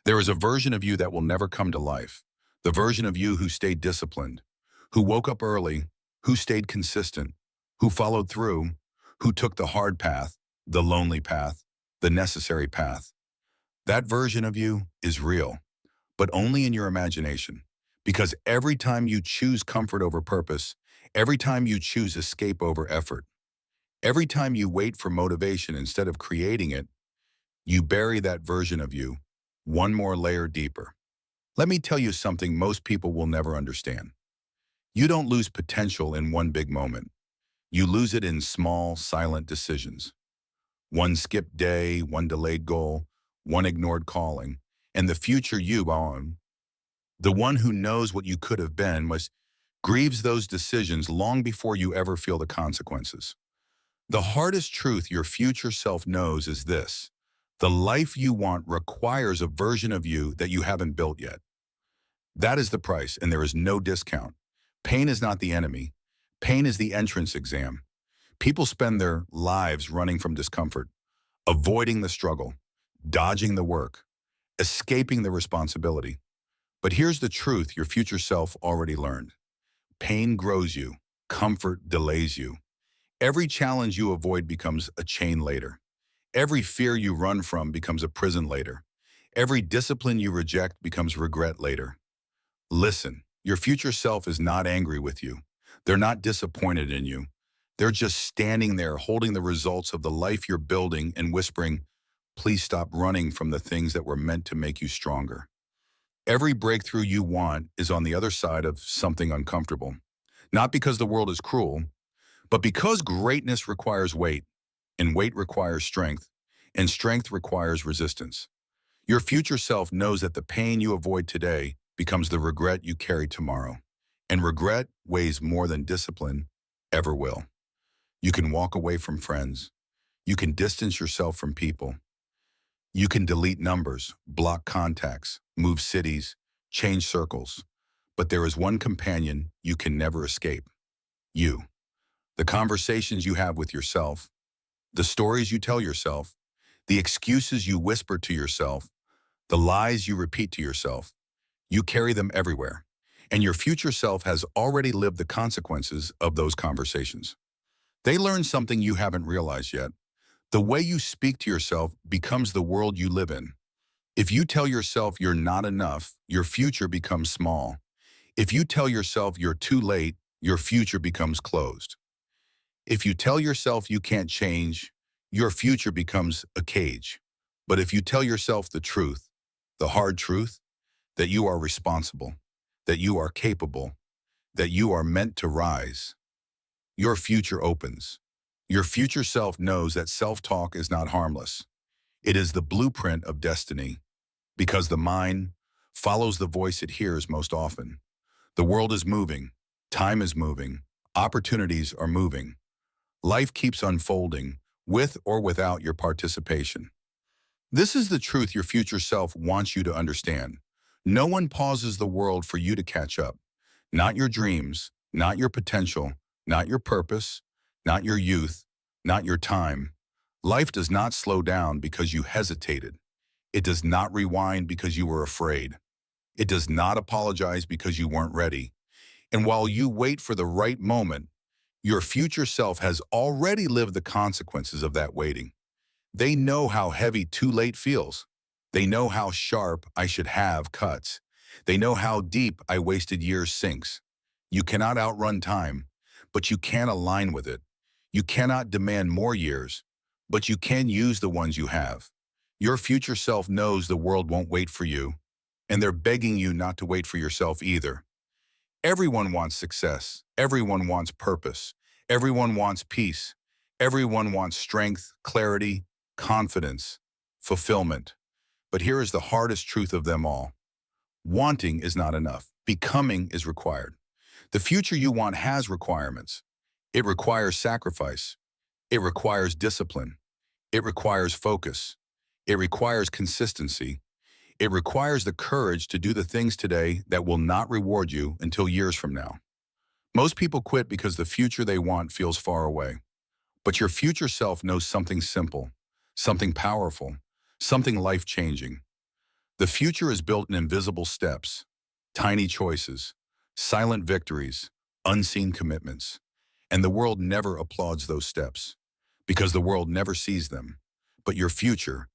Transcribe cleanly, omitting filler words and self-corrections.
There is a version of you that will never come to life. The version of you who stayed disciplined, who woke up early, who stayed consistent, who followed through, who took the hard path, the lonely path, the necessary path. That version of you is real, but only in your imagination. Because every time you choose comfort over purpose, every time you choose escape over effort, every time you wait for motivation instead of creating it, you bury that version of you one more layer deeper. Let me tell you something most people will never understand. You don't lose potential in one big moment. You lose it in small, silent decisions. One skipped day, one delayed goal, one ignored calling, and the future you on, the one who knows what you could have been, was grieves those decisions long before you ever feel the consequences. The hardest truth your future self knows is this: the life you want requires a version of you that you haven't built yet. That is the price, and there is no discount. Pain is not the enemy. Pain is the entrance exam. People spend their lives running from discomfort, avoiding the struggle, dodging the work, escaping the responsibility. But here's the truth your future self already learned. Pain grows you. Comfort delays you. Every challenge you avoid becomes a chain later. Every fear you run from becomes a prison later. Every discipline you reject becomes regret later. Listen, your future self is not angry with you. They're not disappointed in you. They're just standing there holding the results of the life you're building and whispering, please stop running from the things that were meant to make you stronger. Every breakthrough you want is on the other side of something uncomfortable. Not because the world is cruel, but because greatness requires weight, and weight requires strength, and strength requires resistance. Your future self knows that the pain you avoid today becomes the regret you carry tomorrow. And regret weighs more than discipline ever will. You can walk away from friends. You can distance yourself from people. You can delete numbers, block contacts, move cities, change circles. But there is one companion you can never escape: you. The conversations you have with yourself, the stories you tell yourself, the excuses you whisper to yourself, the lies you repeat to yourself. You carry them everywhere, and your future self has already lived the consequences of those conversations. They learn something you haven't realized yet. The way you speak to yourself becomes the world you live in. If you tell yourself you're not enough, your future becomes small. If you tell yourself you're too late, your future becomes closed. If you tell yourself you can't change, your future becomes a cage. But if you tell yourself the truth, the hard truth, that you are responsible, that you are capable, that you are meant to rise, your future opens. Your future self knows that self-talk is not harmless. It is the blueprint of destiny, because the mind follows the voice it hears most often. The world is moving, time is moving, opportunities are moving. Life keeps unfolding, with or without your participation. This is the truth your future self wants you to understand. No one pauses the world for you to catch up. Not your dreams, not your potential, not your purpose, not your youth, not your time. Life does not slow down because you hesitated. It does not rewind because you were afraid. It does not apologize because you weren't ready. And while you wait for the right moment, your future self has already lived the consequences of that waiting. They know how heavy too late feels. They know how sharp I should have cuts. They know how deep I wasted years sinks. You cannot outrun time, but you can align with it. You cannot demand more years, but you can use the ones you have. Your future self knows the world won't wait for you, and they're begging you not to wait for yourself either. Everyone wants success. Everyone wants purpose. Everyone wants peace. Everyone wants strength, clarity, confidence, fulfillment. But here is the hardest truth of them all. Wanting is not enough. Becoming is required. The future you want has requirements. It requires sacrifice. It requires discipline. It requires focus. It requires consistency. It requires the courage to do the things today that will not reward you until years from now. Most people quit because the future they want feels far away. But your future self knows something simple, something powerful, something life-changing. The future is built in invisible steps, tiny choices, silent victories, unseen commitments. And the world never applauds those steps because the world never sees them. But your future,